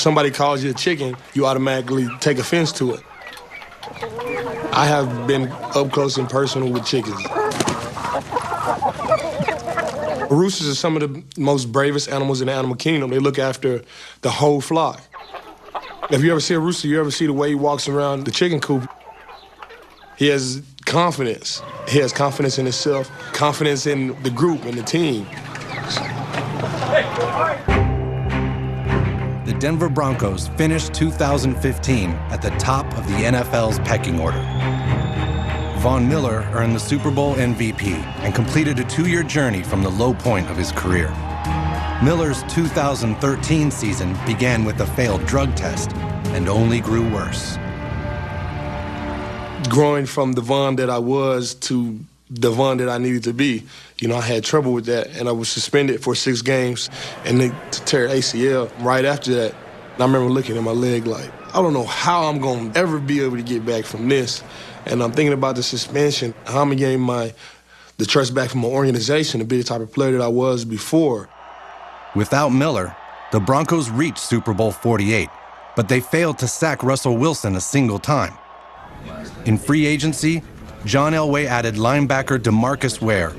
somebody calls you a chicken, you automatically take offense to it. I have been up close and personal with chickens. Roosters are some of the most bravest animals in the animal kingdom. They look after the whole flock. If you ever see a rooster, you ever see the way he walks around the chicken coop, he has confidence. He has confidence in himself, confidence in the group and the team. The Denver Broncos finished 2015 at the top of the NFL's pecking order. Von Miller earned the Super Bowl MVP and completed a 2-year journey from the low point of his career. Miller's 2013 season began with a failed drug test and only grew worse. Growing from the Von that I was to the Von that I needed to be, I had trouble with that, and I was suspended for 6 games and they tear ACL right after that. And I remember looking at my leg like, I don't know how I'm going to ever be able to get back from this. And I'm thinking about the suspension, how I'm going to gain the trust back from my organization to be the type of player that I was before. Without Miller, the Broncos reached Super Bowl 48, but they failed to sack Russell Wilson a single time. In free agency, John Elway added linebacker DeMarcus Ware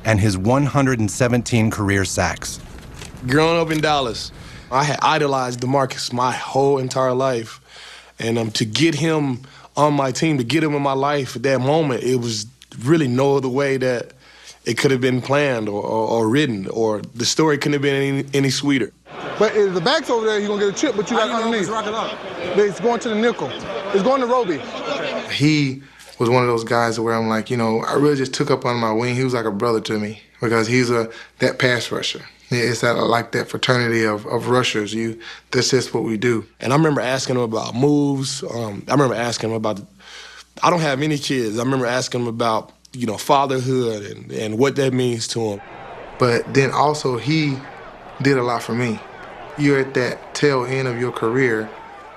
and his 117 career sacks. Growing up in Dallas, I had idolized DeMarcus my whole entire life. And to get him on my team, to get him in my life at that moment, it was really no other way that it could have been planned or written, or the story couldn't have been any sweeter. But if the back's over there, you're going to get a chip, but you got it underneath. It's going to the nickel. It's going to Roby. He was one of those guys where I'm like, I really just took up on my wing. He was like a brother to me because he's that pass rusher. It's that fraternity of rushers. That's just what we do. And I remember asking him about moves. I remember asking him about, I don't have any kids. I remember asking him about, fatherhood and what that means to him. But then also he did a lot for me. You're at that tail end of your career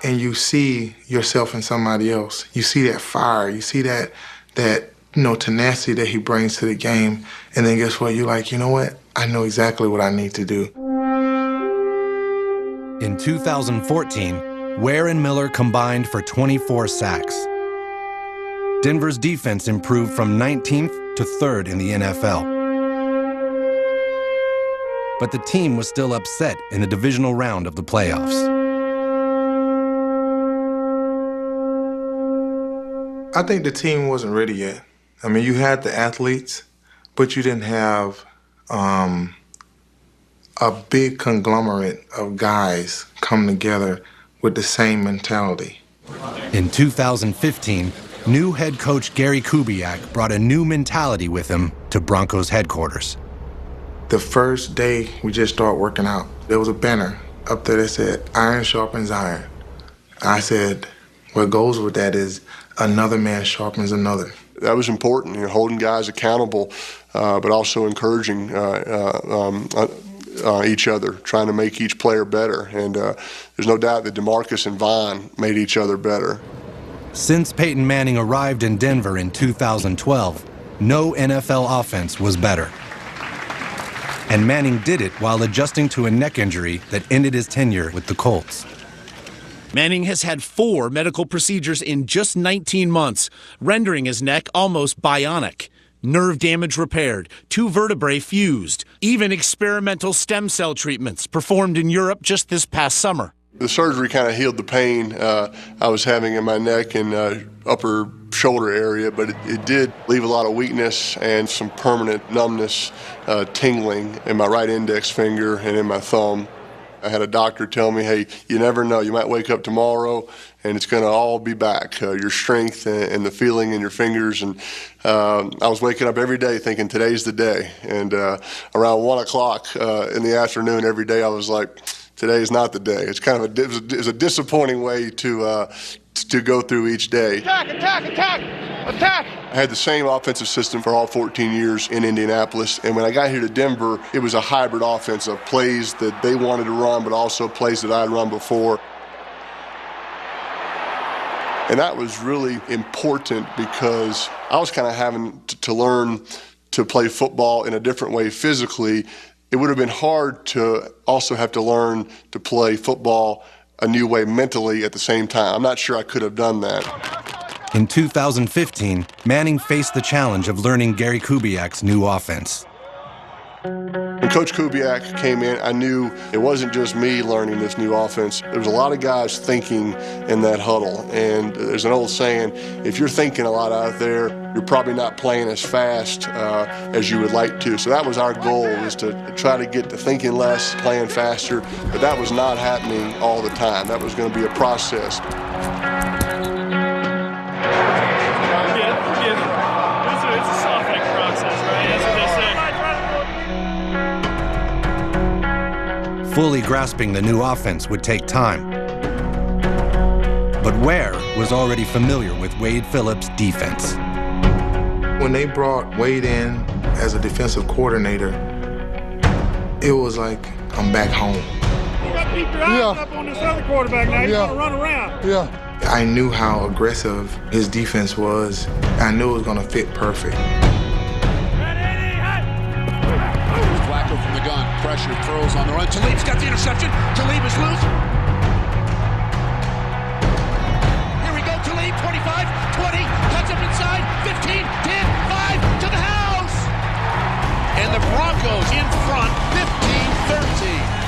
and you see yourself in somebody else. You see that fire. You see that tenacity that he brings to the game. And then guess what? You're like, you know what? I know exactly what I need to do. In 2014, Ware and Miller combined for 24 sacks. Denver's defense improved from 19th to 3rd in the NFL. But the team was still upset in the divisional round of the playoffs. I think the team wasn't ready yet. I mean, you had the athletes, but you didn't have a big conglomerate of guys come together with the same mentality. In 2015, new head coach Gary Kubiak brought a new mentality with him to Broncos headquarters. The first day we just started working out, there was a banner up there that said, "Iron sharpens iron." I said, what goes with that is another man sharpens another. That was important, holding guys accountable, but also encouraging each other, trying to make each player better. And there's no doubt that DeMarcus and Von made each other better. Since Peyton Manning arrived in Denver in 2012, no NFL offense was better. And Manning did it while adjusting to a neck injury that ended his tenure with the Colts. Manning has had 4 medical procedures in just 19 months, rendering his neck almost bionic. Nerve damage repaired, 2 vertebrae fused, even experimental stem cell treatments performed in Europe just this past summer. The surgery kind of healed the pain I was having in my neck and upper shoulder area, but it did leave a lot of weakness and some permanent numbness, tingling in my right index finger and in my thumb. I had a doctor tell me, hey, you never know, you might wake up tomorrow and it's going to all be back, your strength and the feeling in your fingers. And I was waking up every day thinking today's the day. And around 1 o'clock in the afternoon every day, I was like, today is not the day. It's kind of a disappointing way to go through each day. Attack, attack, attack, attack! I had the same offensive system for all 14 years in Indianapolis, and when I got here to Denver, it was a hybrid offense of plays that they wanted to run, but also plays that I'd run before. And that was really important because I was kind of having to learn to play football in a different way physically. It would have been hard to also have to learn to play football a new way mentally at the same time. I'm not sure I could have done that. In 2015, Manning faced the challenge of learning Gary Kubiak's new offense. When Coach Kubiak came in, I knew it wasn't just me learning this new offense. There was a lot of guys thinking in that huddle. And there's an old saying, if you're thinking a lot out there, you're probably not playing as fast as you would like to. So that was our goal, was to try to get to thinking less, playing faster. But that was not happening all the time. That was going to be a process. It's a softening process, right? That's what they say. Fully grasping the new offense would take time. But Ware was already familiar with Wade Phillips' defense. When they brought Wade in as a defensive coordinator, it was like, I'm back home. You got to keep your eyes up on this other quarterback now. He's going to run around. Yeah. I knew how aggressive his defense was. I knew it was going to fit perfect. Flacco from the gun, pressure, throws on the run. Talib's got the interception. Talib is loose. Here we go, Talib, 25, 20, cuts up inside, 15, 10, 5, to the house. And the Broncos in front, 15-13.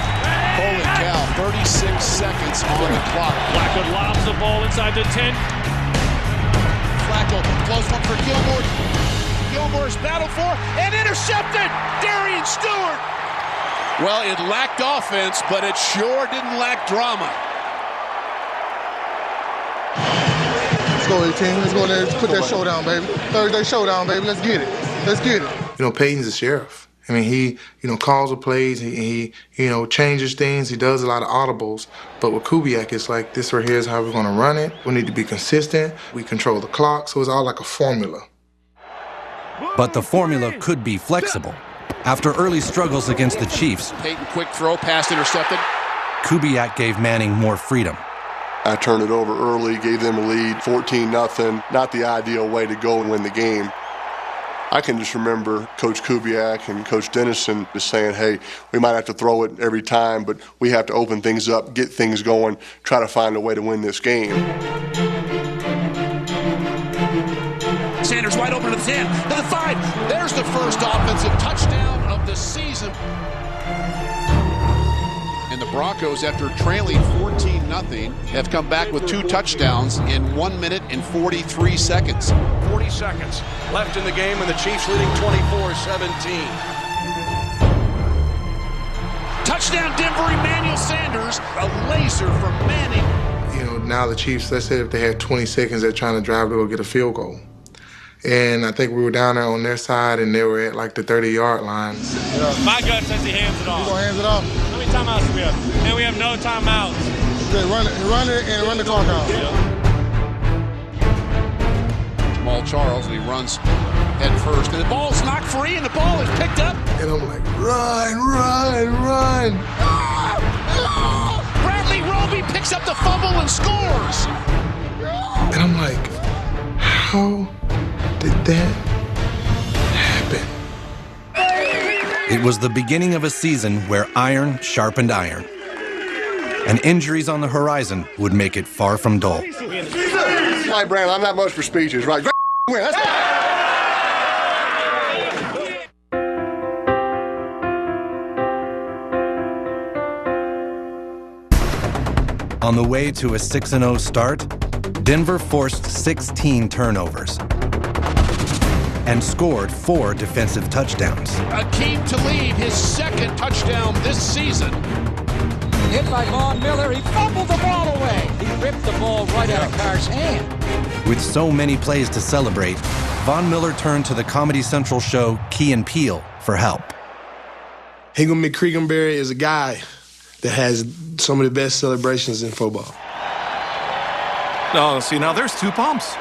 Holy cow, 36 seconds on the clock. Flacco lobs the ball inside the 10. Flacco, close one for Gilmore. Gilmore's battled for and intercepted. Darian Stewart. Well, it lacked offense, but it sure didn't lack drama. Let's go, 18. Let's go in there. Let's put that showdown, baby. Thursday showdown, baby. Let's get it. Let's get it. You know, Peyton's the sheriff. I mean, he, calls the plays, he changes things, he does a lot of audibles. But with Kubiak, it's like, this right here is how we're gonna run it. We need to be consistent. We control the clock, so it's all like a formula. But the formula could be flexible. After early struggles against the Chiefs, Peyton, quick throw, pass intercepted. Kubiak gave Manning more freedom. I turned it over early, gave them a lead, 14-0. Not the ideal way to go and win the game. I can just remember Coach Kubiak and Coach Dennison just saying, hey, we might have to throw it every time, but we have to open things up, get things going, try to find a way to win this game. Sanders wide open to the 10, to the 5. There's the first offensive touchdown of the season. And the Broncos, after trailing 14-0, have come back with 2 touchdowns in 1 minute and 43 seconds. 40 seconds left in the game, and the Chiefs leading 24-17. Touchdown, Denver, Emmanuel Sanders. A laser from Manning. You know, now the Chiefs, let's say if they had 20 seconds, they're trying to drive to go get a field goal. And I think we were down there on their side, and they were at like the 30-yard line. Yeah. My gut says he hands it off. You gonna hands it off? How many timeouts do we have? And we have no timeouts. Okay, run it and run the clock out. Yeah. Jamal Charles, and he runs head first, and the ball's knocked free, and the ball is picked up. And I'm like, run. Bradley Roby picks up the fumble and scores. And I'm like, how did that happen? It was the beginning of a season where iron sharpened iron. And injuries on the horizon would make it far from dull. Mike Brown, I'm not much for speeches, right? Win. On the way to a 6-0 start, Denver forced 16 turnovers and scored 4 defensive touchdowns. Akeem Talib, his second touchdown this season. Hit by Von Miller, he fumbled the ball away. He ripped the ball right out of Carr's hand. With so many plays to celebrate, Von Miller turned to the Comedy Central show Key and Peele for help. Hingham McCreganberry is a guy that has some of the best celebrations in football. Oh, see, now there's 2 pumps.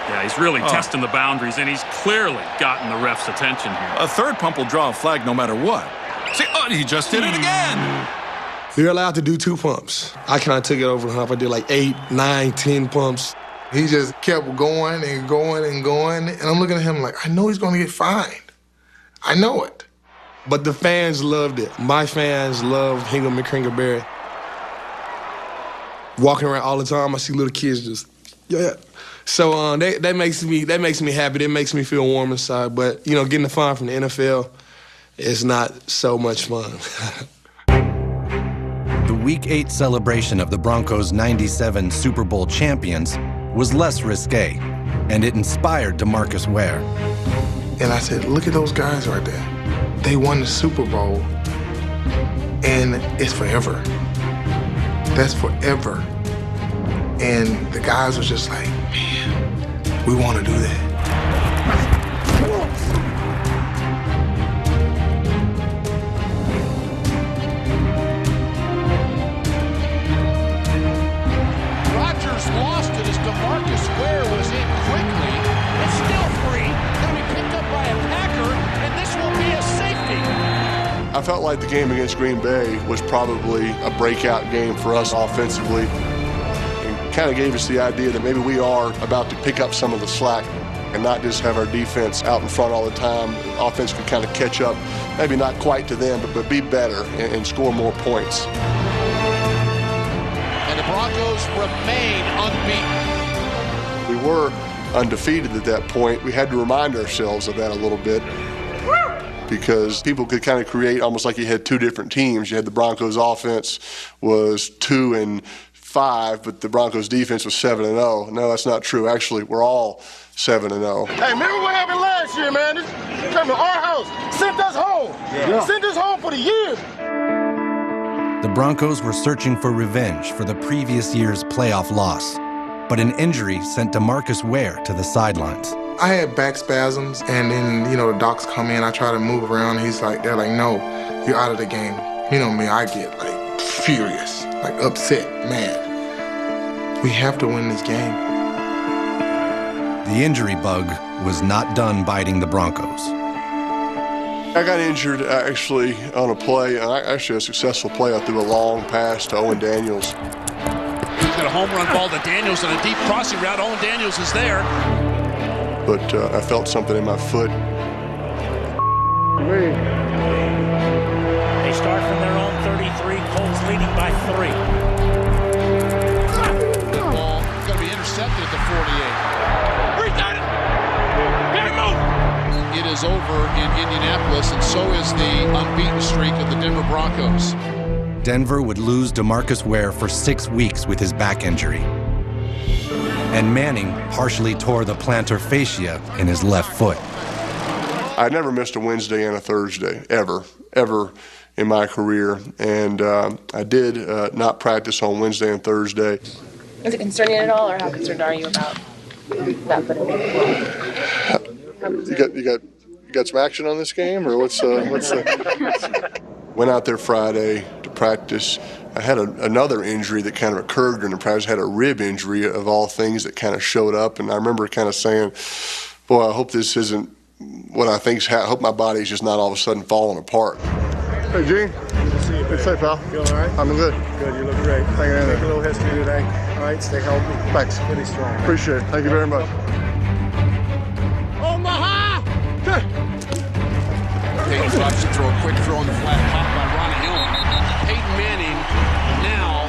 Yeah, he's really testing the boundaries, and he's clearly gotten the ref's attention here. A third pump will draw a flag no matter what. See, he just did it again. You're allowed to do 2 pumps. I kind of took it over the hump. I did like 8, 9, 10 pumps. He just kept going and going and going. And I'm looking at him like, I know he's going to get fined. I know it. But the fans loved it. My fans love Hingham McCreganberry. walking around all the time. I see little kids just, yeah. So that makes me happy. That makes me feel warm inside. But, you know, getting the fine from the NFL is not so much fun. The Week 8 celebration of the Broncos' '97 Super Bowl champions was less risque, and it inspired DeMarcus Ware. And I said, look at those guys right there. They won the Super Bowl, and it's forever. That's forever. And the guys were just like, man, we want to do that. Lost it as DeMarcus Ware was in quickly. It's still free. Going to be picked up by a Packer, and this will be a safety. I felt like the game against Green Bay was probably a breakout game for us offensively. It kind of gave us the idea that maybe we are about to pick up some of the slack and not just have our defense out in front all the time. Offense could kind of catch up, maybe not quite to them, but be better and score more points. And the Broncos remain unbeaten. We were undefeated at that point. We had to remind ourselves of that a little bit because people could kind of create almost like you had two different teams. You had the Broncos offense was 2-5, but the Broncos defense was 7-0. No, that's not true. Actually, we're all 7-0. Hey, remember what happened last year, man? This came to our house, sent us home. Yeah. Sent us home for the year. The Broncos were searching for revenge for the previous year's playoff loss, but an injury sent DeMarcus Ware to the sidelines. I had back spasms, and then, you know, the docs come in, I try to move around, they're like, no, you're out of the game. You know me, I get, like, furious, like, upset, mad. We have to win this game. The injury bug was not done biting the Broncos. I got injured actually on a play, actually a successful play. I threw a long pass to Owen Daniels. He's got a home run ball to Daniels on a deep crossing route. Owen Daniels is there. But I felt something in my foot. They start from their own 33, Colts leading by 3. The ball going to be intercepted at the 48. He got it! Get him out! It is over in Indianapolis, and so is the unbeaten streak of the Denver Broncos. Denver would lose DeMarcus Ware for 6 weeks with his back injury. And Manning partially tore the plantar fascia in his left foot. I never missed a Wednesday and a Thursday, ever in my career. And I did not practice on Wednesday and Thursday. Is it concerning at all, or how concerned are you about that foot? You got some action on this game, or what's the? Went out there Friday to practice. I had another injury that kind of occurred during the practice. I had a rib injury of all things that kind of showed up, and I remember kind of saying, "Boy, I hope this isn't what I think's. I hope my body's just not all of a sudden falling apart." Hey, Gene. Good to see you, man. Safe, pal. Feeling all right? I'm good. Good. You look great. Hang in there. Take a little history today. All right, stay healthy. Thanks. Pretty strong. Appreciate it. Thank you very much. Peyton tries to throw a quick throw on the flat top by Ronnie Hill. Peyton Manning now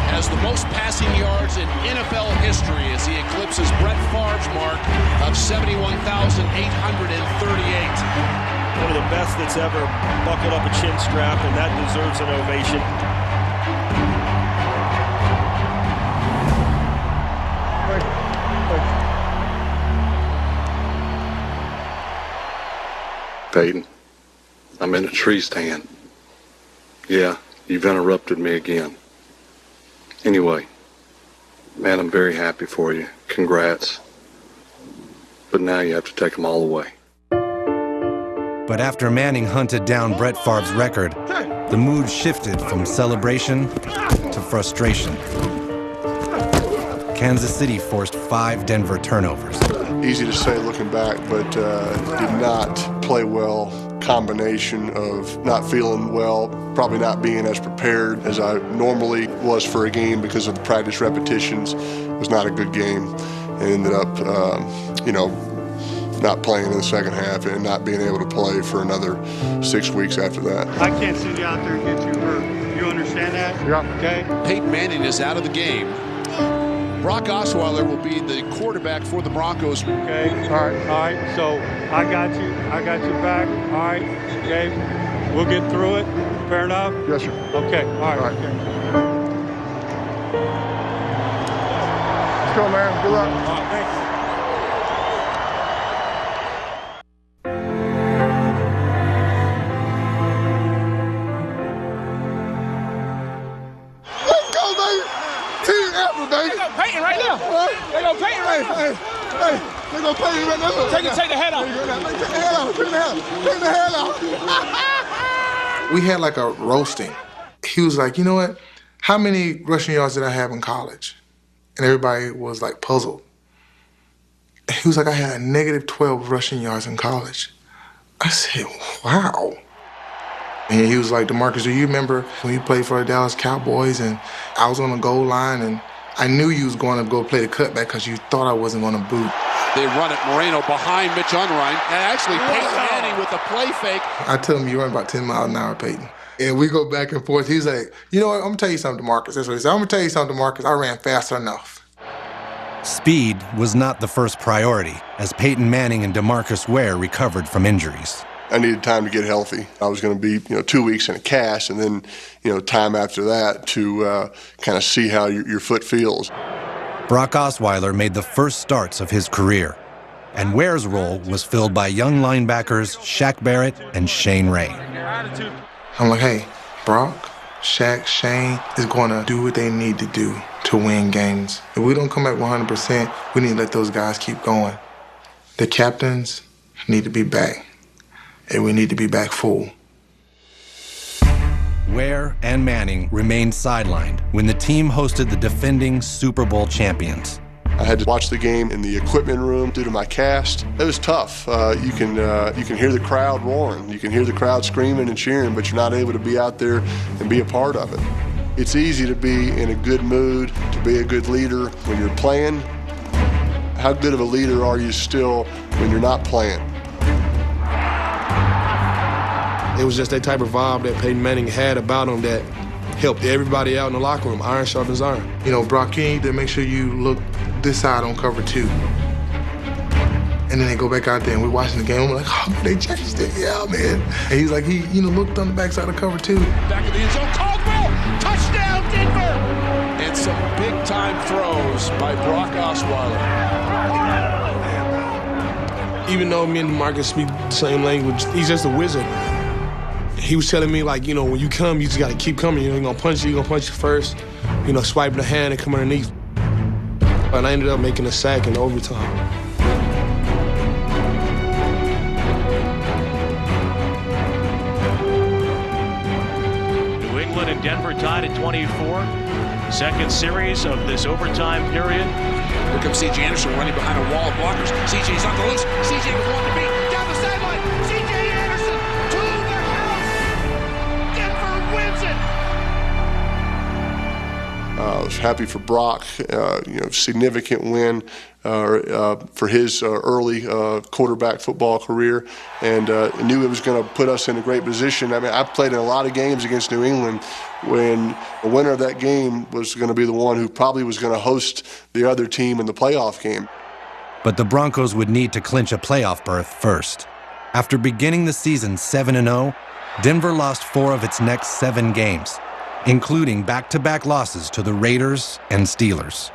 has the most passing yards in NFL history as he eclipses Brett Favre's mark of 71,838. One of the best that's ever buckled up a chin strap, and that deserves an ovation. Peyton, I'm in a tree stand. Yeah, you've interrupted me again. Anyway, man, I'm very happy for you. Congrats. But now you have to take them all away. But after Manning hunted down Brett Favre's record, the mood shifted from celebration to frustration. Kansas City forced 5 Denver turnovers. Easy to say looking back, but did not play well. Combination of not feeling well, probably not being as prepared as I normally was for a game because of the practice repetitions. It was not a good game, and ended up, not playing in the second half and not being able to play for another 6 weeks after that. I can't send you out there and get you hurt. You understand? understand that? Yeah. Okay. Peyton Manning is out of the game. Brock Osweiler will be the quarterback for the Broncos. Okay. All right. So I got you. I got your back. All right. Okay. We'll get through it. Fair enough? Yes, sir. Okay. All right. All right. Okay. Let's go, man. Good luck. All right. Thank you. Peyton right now. They go Peyton right now. They go Peyton right now. Take the head off. Take the head off. Take the head off. We had like a roasting. He was like, you know what? How many rushing yards did I have in college? And everybody was like puzzled. He was like, I had a negative 12 rushing yards in college. I said, wow. And he was like, DeMarcus, do you remember when you played for the Dallas Cowboys and I was on the goal line and I knew you was going to go play the cutback because you thought I wasn't going to boot. They run it, Moreno behind Mitch Unrein, and actually Peyton Manning with a play fake. I tell him, you run about 10 miles an hour, Peyton. And we go back and forth. He's like, you know what, I'm going to tell you something, DeMarcus. That's what he said. I'm going to tell you something, DeMarcus. I ran fast enough. Speed was not the first priority as Peyton Manning and DeMarcus Ware recovered from injuries. I needed time to get healthy. I was going to be, 2 weeks in a cast, and then, time after that to kind of see how your foot feels. Brock Osweiler made the first starts of his career, and Ware's role was filled by young linebackers Shaq Barrett and Shane Ray. I'm like, hey, Brock, Shaq, Shane is going to do what they need to do to win games. If we don't come back 100%, we need to let those guys keep going. The captains need to be back. And we need to be back full. Ware and Manning remained sidelined when the team hosted the defending Super Bowl champions. I had to watch the game in the equipment room due to my cast. It was tough. You can hear the crowd roaring. You can hear the crowd screaming and cheering, but you're not able to be out there and be a part of it. It's easy to be in a good mood, to be a good leader when you're playing. How good of a leader are you still when you're not playing? It was just that type of vibe that Peyton Manning had about him that helped everybody out in the locker room. Iron sharpens iron. Brock, you need to make sure you look this side on cover 2. And then they go back out there and we're watching the game. We're like, oh, they changed it. Yeah, man. And he's like, he looked on the backside of cover 2. Back of the end zone, Caldwell, touchdown, Denver! And some big-time throws by Brock Osweiler. Even though me and Marcus speak the same language, he's just a wizard. He was telling me, like, when you come, you just got to keep coming. You're going to punch you first, swipe the hand and come underneath. And I ended up making a sack in overtime. New England and Denver tied at 24. Second series of this overtime period. Here comes C.J. Anderson running behind a wall of blockers. C.J.'s on the loose. C.J. with one to beat. Down the sideline. C.J. Anderson to the house. Denver wins it. I was happy for Brock, significant win for his early quarterback football career, and knew it was going to put us in a great position. I mean, I played in a lot of games against New England when the winner of that game was going to be the one who probably was going to host the other team in the playoff game. But the Broncos would need to clinch a playoff berth first. After beginning the season 7-0, Denver lost 4 of its next 7 games, including back-to-back losses to the Raiders and Steelers.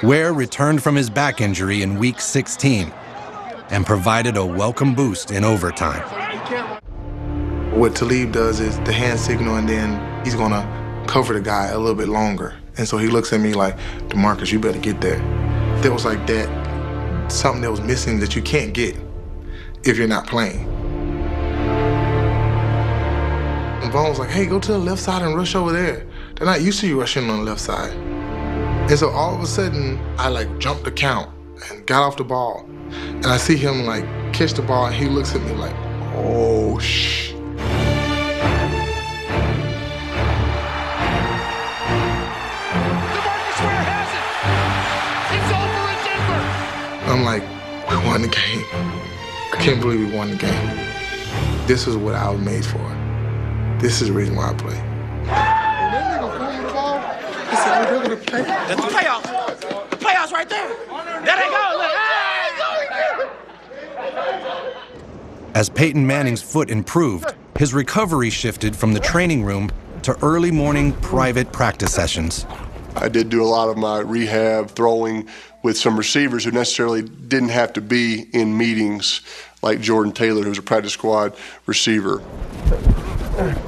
Ware returned from his back injury in Week 16 and provided a welcome boost in overtime. What Talib does is the hand signal, and then he's going to cover the guy a little bit longer. And so he looks at me like, DeMarcus, you better get there. There was like that, something that was missing that you can't get if you're not playing. And Vaughn was like, hey, go to the left side and rush over there. They're not used to you rushing on the left side. And so all of a sudden, I jumped the count and got off the ball. And I see him catch the ball, and he looks at me like, oh, shh. I'm like, we won the game. I can't believe we won the game. This is what I was made for. This is the reason why I play. That's the playoffs. The playoffs right there. There they go. Look. As Peyton Manning's foot improved, his recovery shifted from the training room to early morning private practice sessions. I did do a lot of my rehab throwing with some receivers who necessarily didn't have to be in meetings, like Jordan Taylor, who's a practice squad receiver.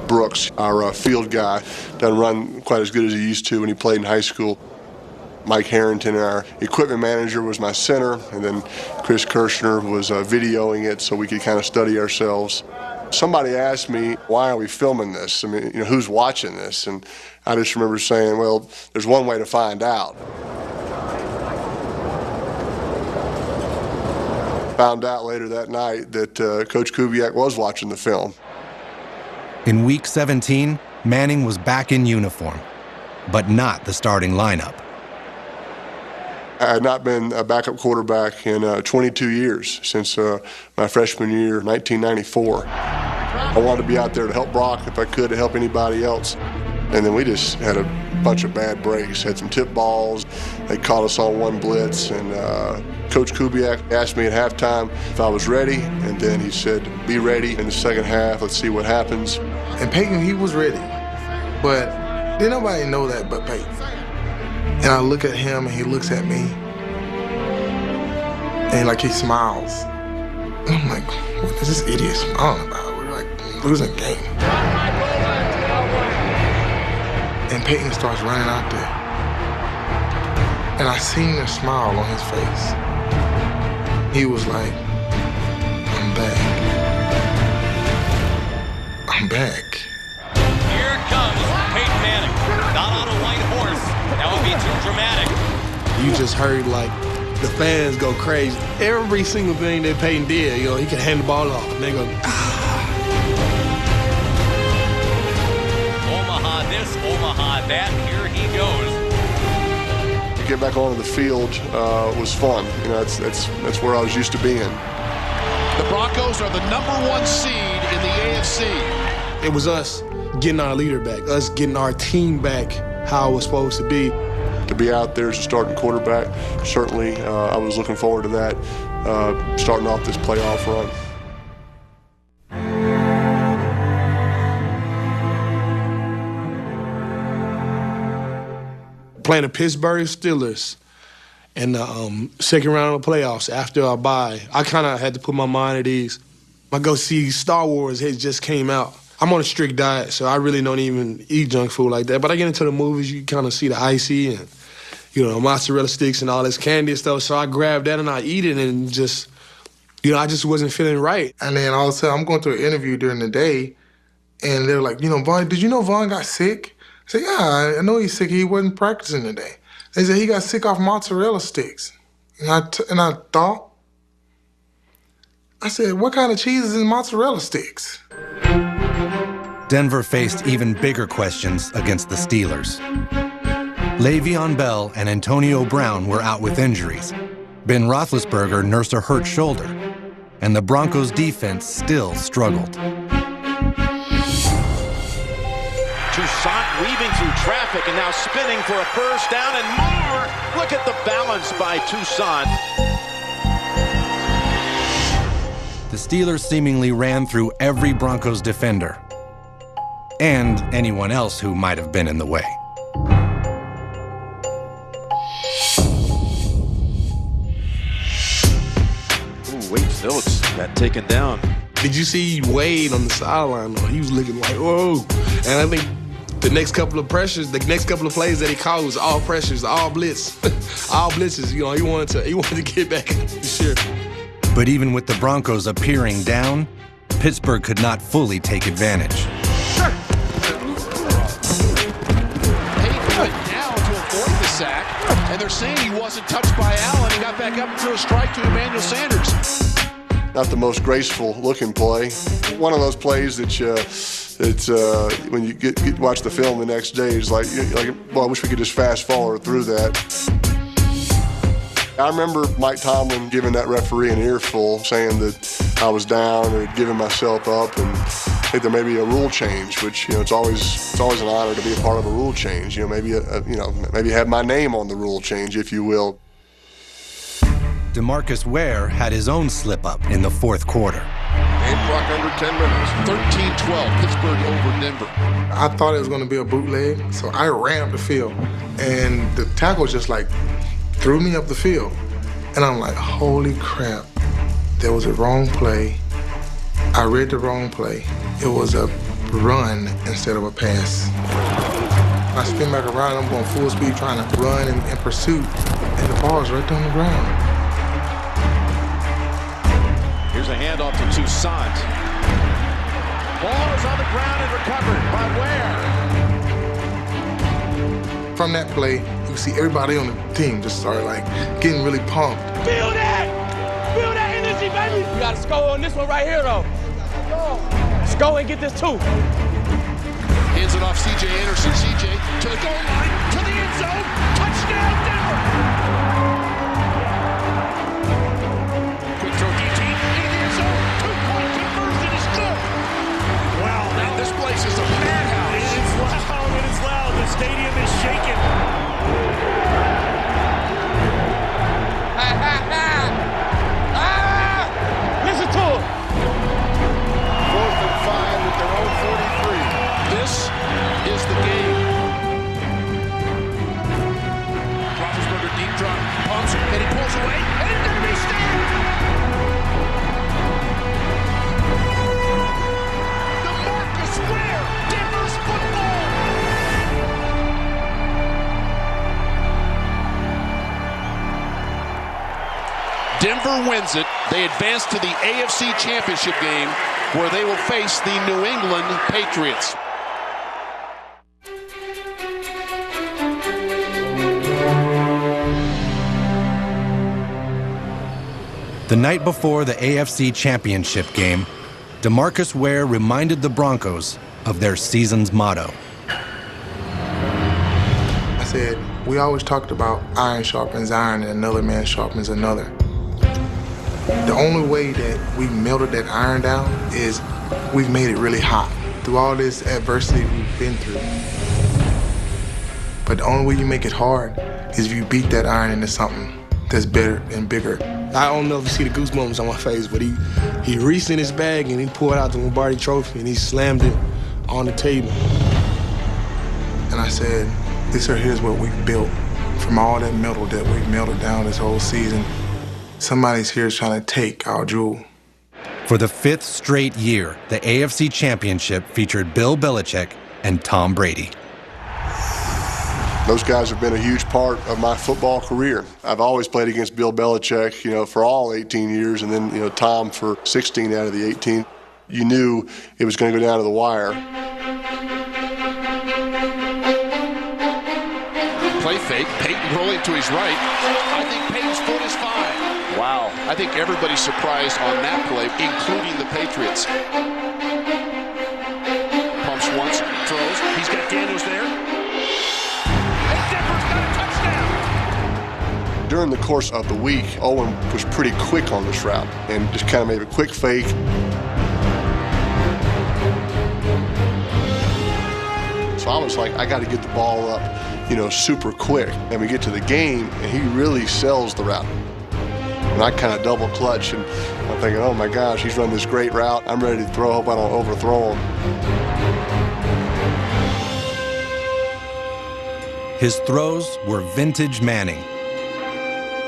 Brooks, our field guy, doesn't run quite as good as he used to when he played in high school. Mike Harrington, our equipment manager, was my center, and then Chris Kirshner was videoing it so we could kind of study ourselves. Somebody asked me, why are we filming this? I mean, who's watching this? And I just remember saying, well, there's one way to find out. Found out later that night that Coach Kubiak was watching the film. In week 17, Manning was back in uniform, but not the starting lineup. I had not been a backup quarterback in 22 years, since my freshman year, 1994. I wanted to be out there to help Brock if I could, to help anybody else. And then we just had a bunch of bad breaks, had some tip balls. They caught us on one blitz, and Coach Kubiak asked me at halftime if I was ready, and then he said, be ready in the second half, let's see what happens. And Peyton, he was ready, but didn't nobody know that but Peyton. And I look at him, and he looks at me, and like he smiles. And I'm like, what is this idiot smiling about? We're like losing the game. And Peyton starts running out there. And I seen the smile on his face. He was like, I'm back. I'm back. Here comes Peyton Manning. Not on a white horse. That would be too dramatic. You just heard, like, the fans go crazy. Every single thing that Peyton did, he could hand the ball off. And they go, Omaha this, Omaha that. Here he goes. To get back onto the field was fun. That's where I was used to being. The Broncos are the #1 seed in the AFC. It was us getting our leader back, us getting our team back how it was supposed to be. To be out there as a starting quarterback, certainly I was looking forward to that, starting off this playoff run. Playing the Pittsburgh Steelers in the second round of the playoffs after our bye, I kind of had to put my mind at ease. I go see Star Wars, it just came out. I'm on a strict diet, so I really don't even eat junk food like that. But I get into the movies, you kind of see the icy and, mozzarella sticks and all this candy and stuff. So I grab that and I eat it and just, I just wasn't feeling right. And then all of a sudden, I'm going through an interview during the day, and they're like, Vaughn, did you know Vaughn got sick? I said, yeah, I know he's sick. He wasn't practicing today. They said he got sick off mozzarella sticks. And I thought, I said, what kind of cheese is in mozzarella sticks? Denver faced even bigger questions against the Steelers. Le'Veon Bell and Antonio Brown were out with injuries. Ben Roethlisberger nursed a hurt shoulder, and the Broncos' defense still struggled. Toussaint weaving through traffic and now spinning for a first down and more. Look at the balance by Toussaint. The Steelers seemingly ran through every Broncos defender and anyone else who might have been in the way. Wade Phillips got taken down. Did you see Wade on the sideline? He was looking like, whoa. And I think the next couple of plays that he called was all pressures, all blitz, all blitzes. He wanted to get back for sure. But even with the Broncos appearing down, Pittsburgh could not fully take advantage. Peyton went down to avoid the sack, and they're saying he wasn't touched by Allen. He got back up and threw a strike to Emmanuel Sanders. Not the most graceful looking play. One of those plays that when you watch the film the next day, it's like, well, I wish we could just fast forward through that. I remember Mike Tomlin giving that referee an earful, saying that I was down or giving myself up, and I think there may be a rule change, which it's always an honor to be a part of a rule change. Maybe maybe have my name on the rule change, if you will. DeMarcus Ware had his own slip-up in the fourth quarter. Game clock under 10 minutes. 13-12, Pittsburgh over Denver. I thought it was going to be a bootleg, so I ran up the field. And the tackle just threw me up the field. And I'm like, holy crap, there was a wrong play. I read the wrong play. It was a run instead of a pass. I spin back around, I'm going full speed trying to run in pursuit, and the ball is right on the ground. Here's a handoff to Toussaint. Ball is on the ground and recovered by Ware. From that play, you see everybody on the team just start getting really pumped. Feel that! Feel that energy, baby! We gotta score on this one right here, though. Let's go and get this too. Hands it off C.J. Anderson. C.J. to the goal line, to the end zone. Touchdown, Denver! Quick throw deep, into the end zone. 2-point conversion is good. Wow, and this place is a madhouse. It's loud, and it's loud. The stadium is shaking. Listen to him. 4th and 5 with their own 43. This is the game. Roethlisberger deep drop, pumps, and he pulls away, and it's going to be stopped. DeMarcus Ware, Denver's football. Denver wins it. They advance to the AFC Championship game, where they will face the New England Patriots. The night before the AFC Championship game, DeMarcus Ware reminded the Broncos of their season's motto. I said, we always talked about iron sharpens iron and another man sharpens another. The only way that we melted that iron down is we've made it really hot through all this adversity we've been through. But the only way you make it hard is if you beat that iron into something that's better and bigger. I don't know if you see the goosebumps on my face, but he reached in his bag and he pulled out the Lombardi trophy and he slammed it on the table. And I said, here's what we've built from all that metal that we've melted down this whole season. Somebody's here trying to take our jewel. For the 5th straight year, the AFC Championship featured Bill Belichick and Tom Brady. Those guys have been a huge part of my football career. I've always played against Bill Belichick, for all 18 years, and then, Tom for 16 out of the 18. You knew it was going to go down to the wire. Play fake, Peyton rolling to his right. I think Peyton's foot is fine. Wow. I think everybody's surprised on that play, including the Patriots. Pumps once, throws. He's got Daniels there. And Denver's got a touchdown. During the course of the week, Owen was pretty quick on this route and just kind of made a quick fake. So I was like, I got to get the ball up, super quick. And we get to the game, and he really sells the route. And I kind of double clutch, and I'm thinking, oh my gosh, he's run this great route. I'm ready to throw. Hope I don't overthrow him. His throws were vintage Manning.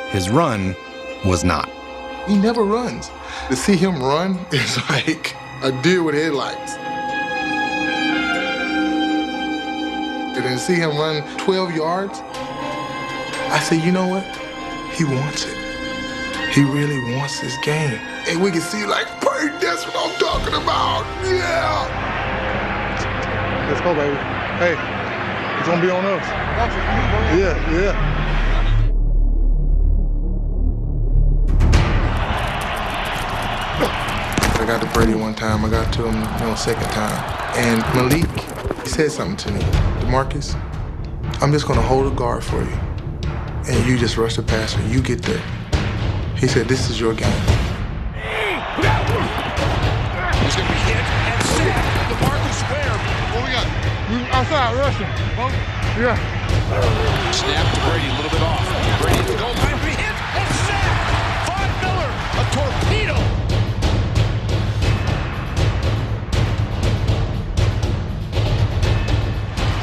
His run was not. He never runs. To see him run is like a deer with headlights. And then to see him run 12 yards, I said, you know what? He wants it. He really wants this game. And we can see Peyton, that's what I'm talking about. Yeah. Let's go, baby. Hey, it's gonna be on us. Yeah. I got to Brady one time. I got to him, second time. And Malik, he said something to me. DeMarcus, I'm just gonna hold a guard for you. And you just rush the passer. You get there. He said, this is your game. He's going to be hit and sacked. DeMarcus Ware. What we got? Outside, rushing. Both? Yeah. Snap to Brady, a little bit off. Brady to the goal line, be hit and sacked. Von Miller, a torpedo.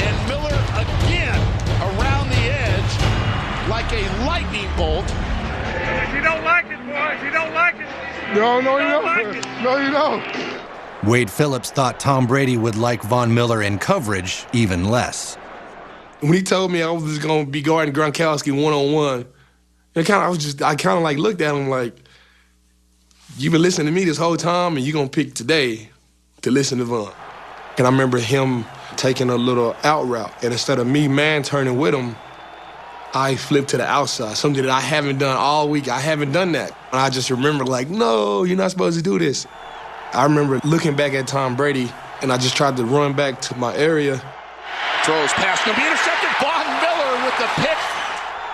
And Miller again around the edge like a lightning bolt. You don't like it, boys. You don't like it. No, you don't. No, you don't. Wade Phillips thought Tom Brady would like Von Miller in coverage even less. When he told me I was just going to be guarding Gronkowski one-on-one, I kind of like looked at him like, you've been listening to me this whole time and you're going to pick today to listen to Von. And I remember him taking a little out route, and instead of me man-turning with him, I flipped to the outside, something that I haven't done all week. I haven't done that. And I just remember like, no, you're not supposed to do this. I remember looking back at Tom Brady, and I just tried to run back to my area. Throws pass, going to be intercepted. Von Miller with the pick.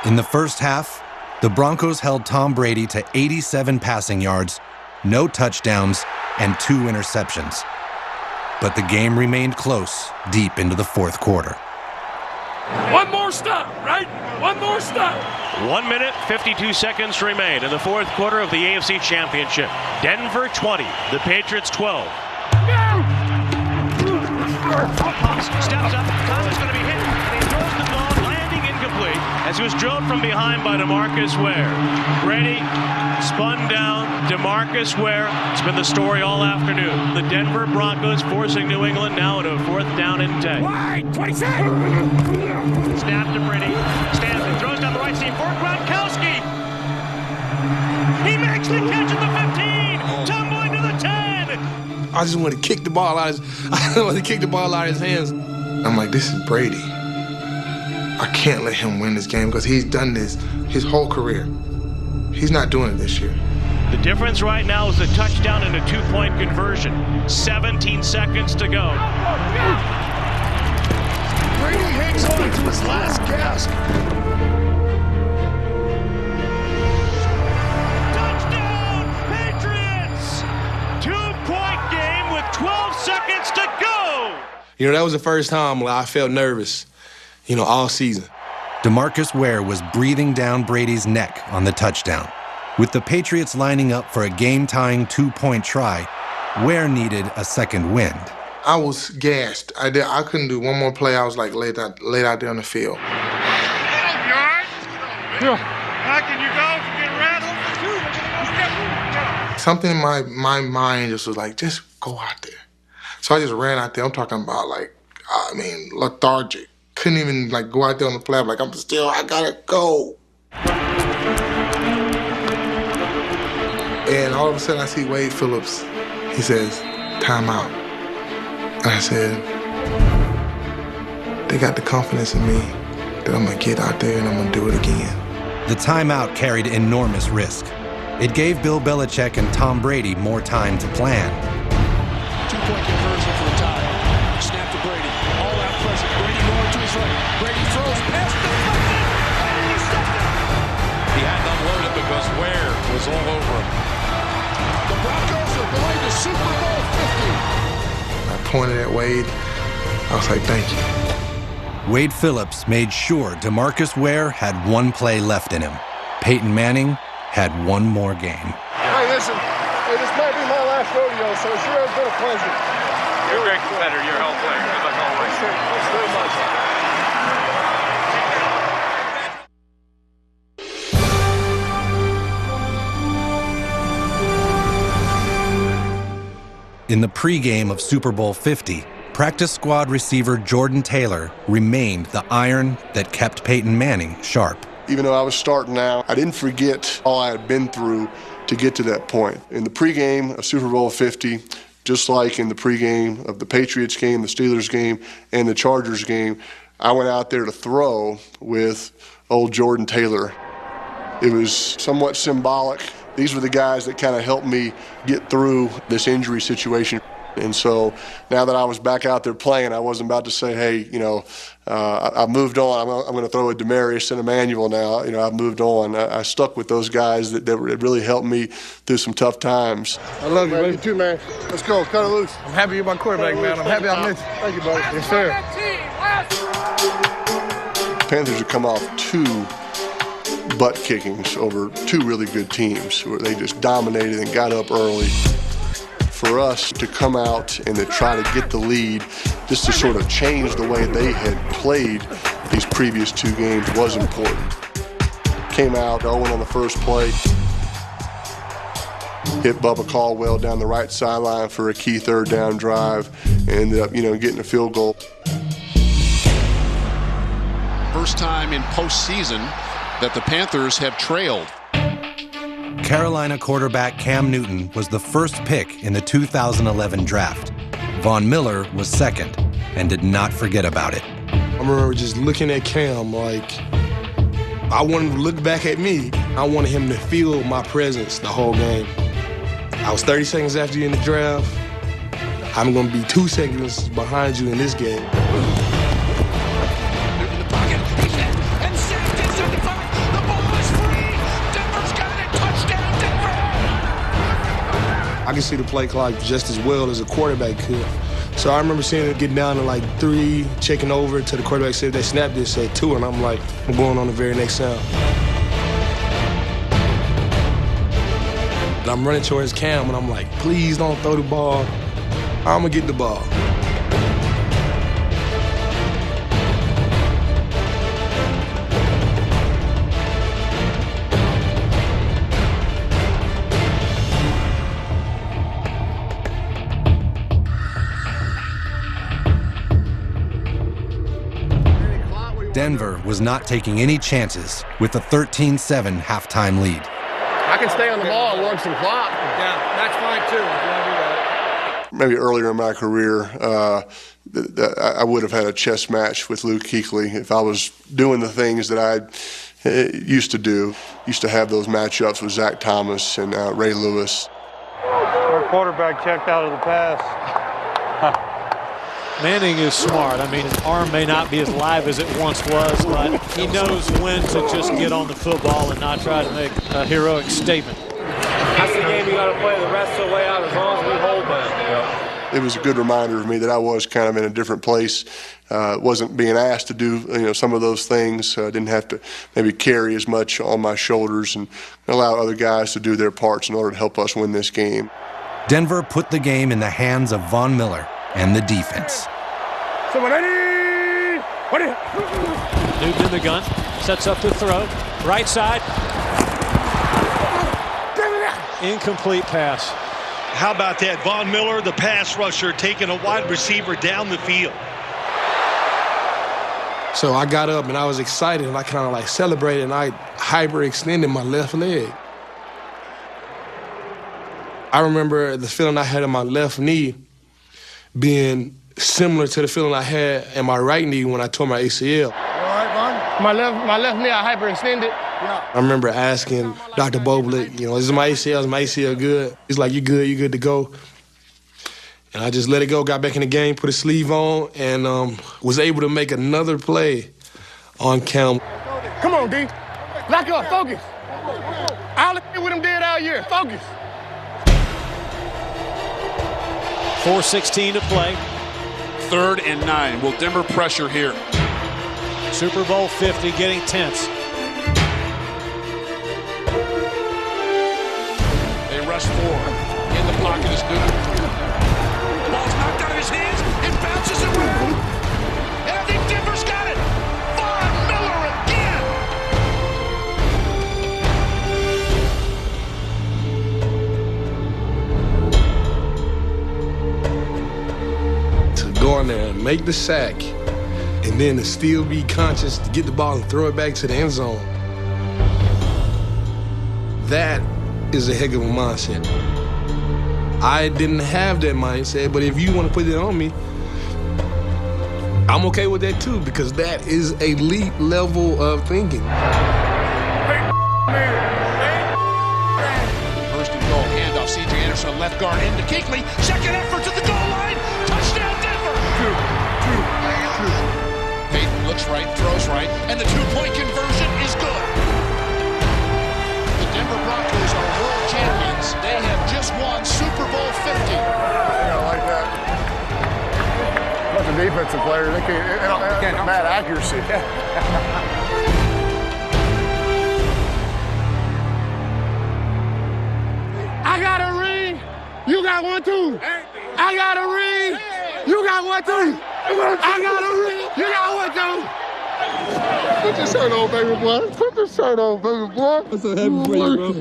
In the first half, the Broncos held Tom Brady to 87 passing yards, no touchdowns, and 2 interceptions. But the game remained close deep into the fourth quarter. One more stop, right? One more stop. 1 minute, 52 seconds remain in the fourth quarter of the AFC Championship. Denver 20, the Patriots 12. Pops steps up, Thomas going to be hit, and he throws the ball, landing incomplete as he was drilled from behind by DeMarcus Ware. Brady spun down, DeMarcus Ware. It's been the story all afternoon. The Denver Broncos forcing New England now into a 4th down and 10. Wide, 27. Snap to Brady. Stanley throws down the right seam for Gronkowski. He makes the catch at the 15, tumbling to the 10. I just want to kick the ball out of his hands. I'm like, this is Brady. I can't let him win this game because he's done this his whole career. He's not doing it this year. The difference right now is a touchdown and a 2-point conversion. 17 seconds to go. Brady hangs on to his last gasp. Touchdown, Patriots! 2-point game with 12 seconds to go. You know, that was the first time I felt nervous, all season. DeMarcus Ware was breathing down Brady's neck on the touchdown. With the Patriots lining up for a game-tying 2-point try, Ware needed a second wind. I was gassed. I couldn't do one more play. I was like laid out there on the field. You all right? Yeah. How can you go if you get rattled? Something in my mind just was like, just go out there. So I just ran out there. I'm talking about lethargic. Couldn't even go out there on the flat. I gotta go. And all of a sudden I see Wade Phillips. He says, timeout. And I said, they got the confidence in me that I'm gonna get out there and I'm gonna do it again. The timeout carried enormous risk. It gave Bill Belichick and Tom Brady more time to plan. 2-point conversion for the tie. Snap to Brady. All out pressure. Brady going to his right. Brady throws past the deflected and intercepted. He had to unload it because Ware was all over him. The Broncos are going to Super Bowl 50. I pointed at Wade. I was like, thank you. Wade Phillips made sure DeMarcus Ware had 1 play left in him. Peyton Manning had 1 more game. Hey, listen. Hey, this might be my last rodeo, so it sure has been a pleasure. You're a great competitor. You're a hell player. Good luck always. Thanks very much. In the pregame of Super Bowl 50, practice squad receiver Jordan Taylor remained the iron that kept Peyton Manning sharp. Even though I was starting now, I didn't forget all I had been through to get to that point. In the pregame of Super Bowl 50, just like in the pregame of the Patriots game, the Steelers game, and the Chargers game, I went out there to throw with old Jordan Taylor. It was somewhat symbolic. These were the guys that kind of helped me get through this injury situation. And so now that I was back out there playing, I wasn't about to say, hey, I've moved on. I'm going to throw a Demarius and Emmanuel now. I've moved on. I stuck with those guys that really helped me through some tough times. I love you, baby. You too, man. Let's go. Cut it loose. I'm happy you're my quarterback, man. I'm happy I met you. Thank you, buddy. Yes, sir. Panthers have come off 2 butt kickings over 2 really good teams where they just dominated and got up early. For us to come out and to try to get the lead, just to sort of change the way they had played these previous 2 games was important. Came out 0 on the first play. Hit Bubba Caldwell down the right sideline for a key 3rd down drive. And ended up, getting a field goal. First time in postseason that the Panthers have trailed. Carolina quarterback Cam Newton was the first pick in the 2011 draft. Von Miller was second and did not forget about it. I remember just looking at Cam like, I wanted him to look back at me. I wanted him to feel my presence the whole game. I was 30 seconds after you in the draft. I'm going to be 2 seconds behind you in this game. I can see the play clock just as well as a quarterback could. So I remember seeing it get down to like 3, checking over to the quarterback, said they snapped this at 2, and I'm like, I'm going on the very next sound. And I'm running towards Cam, and I'm like, please don't throw the ball. I'm gonna get the ball. Denver was not taking any chances with a 13-7 halftime lead. I can stay on the ball and work some clock. Yeah, that's fine too. If you want to do that. Maybe earlier in my career, I would have had a chess match with Luke Kuechly if I was doing the things that I used to do. Used to have those matchups with Zach Thomas and Ray Lewis. Our quarterback checked out of the pass. Manning is smart. I mean, his arm may not be as live as it once was, but he knows when to just get on the football and not try to make a heroic statement. That's the game you got to play the rest of the way out as long as we hold them. It was a good reminder of me that I was kind of in a different place. Wasn't being asked to do some of those things. Didn't have to maybe carry as much on my shoulders and allow other guys to do their parts in order to help us win this game. Denver put the game in the hands of Von Miller and the defense. Newton in the gun, sets up the throw, right side. Incomplete pass. How about that? Von Miller, the pass rusher, taking a wide receiver down the field. So I got up and I was excited and I kind of like celebrated and I hyperextended my left leg. I remember the feeling I had in my left knee being similar to the feeling I had in my right knee when I tore my ACL. All right, Von? My left knee, I hyperextended. Yeah. I remember asking Dr. Boblik, is my ACL good? He's like, you good to go. And I just let it go, got back in the game, put a sleeve on, and was able to make another play on Cam. Come on, D. Lock up, focus. I'll let you with him dead out here. Focus. 4:16 to play. 3rd and 9. Will Denver pressure here? Super Bowl 50 getting tense. They rush 4. In the pocket is Newton. Ball's knocked out of his hands. It bounces around. And I think Denver's got it. Von Miller again. To go in there and make the sack, and then to still be conscious to get the ball and throw it back to the end zone. That is a heck of a mindset. I didn't have that mindset, but if you want to put it on me, I'm okay with that too, because that is elite level of thinking. First and goal, handoff, C.J. Anderson, left guard into Kuechly. Second effort to the goal point, and the two-point conversion is good. The Denver Broncos are world champions. They have just won Super Bowl 50. Yeah, I like that. A bunch of defensive players, they can't mad accuracy. I got a ring. You got one too. I got a ring. You got one too. I got a ring. You got one too. Put your shirt on, baby boy. Put your shirt on, baby boy. I'm so happy for you, bro.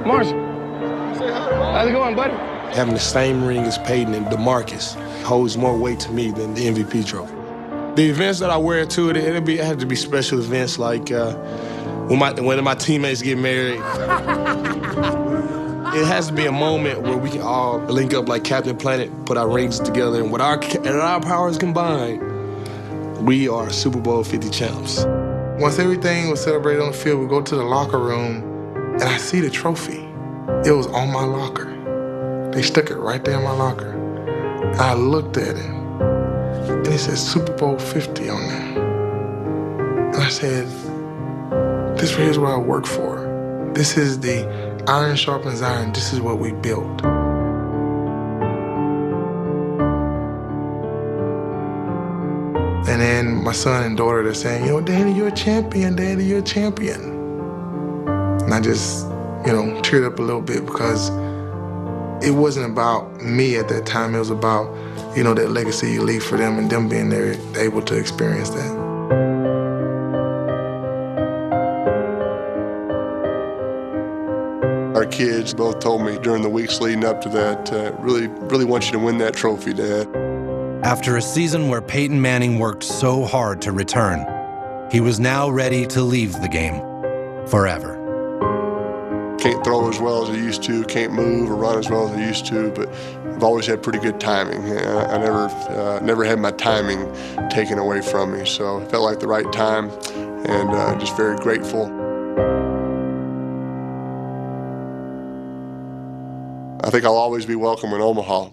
Marshall, how's it going, buddy? Having the same ring as Peyton and DeMarcus holds more weight to me than the MVP trophy. The events that I wear to it, it have to be special events like when my teammates get married. It has to be a moment where we can all link up like Captain Planet, put our rings together, and with our powers combined, we are Super Bowl 50 champs. Once everything was celebrated on the field, we go to the locker room, and I see the trophy. It was on my locker. They stuck it right there in my locker. I looked at it, and it said Super Bowl 50 on there. And I said, this right here is what I work for. This is the iron sharpens iron. This is what we built. And then my son and daughter, they're saying, Daddy, you're a champion. Daddy, you're a champion. And I just, teared up a little bit because it wasn't about me at that time. It was about, that legacy you leave for them and them being there, able to experience that. Our kids both told me during the weeks leading up to that, really want you to win that trophy, Dad. After a season where Peyton Manning worked so hard to return, he was now ready to leave the game forever. Can't throw as well as I used to, can't move or run as well as I used to, but I've always had pretty good timing. I never had my timing taken away from me, so it felt like the right time, and just very grateful. I think I'll always be welcome in Omaha.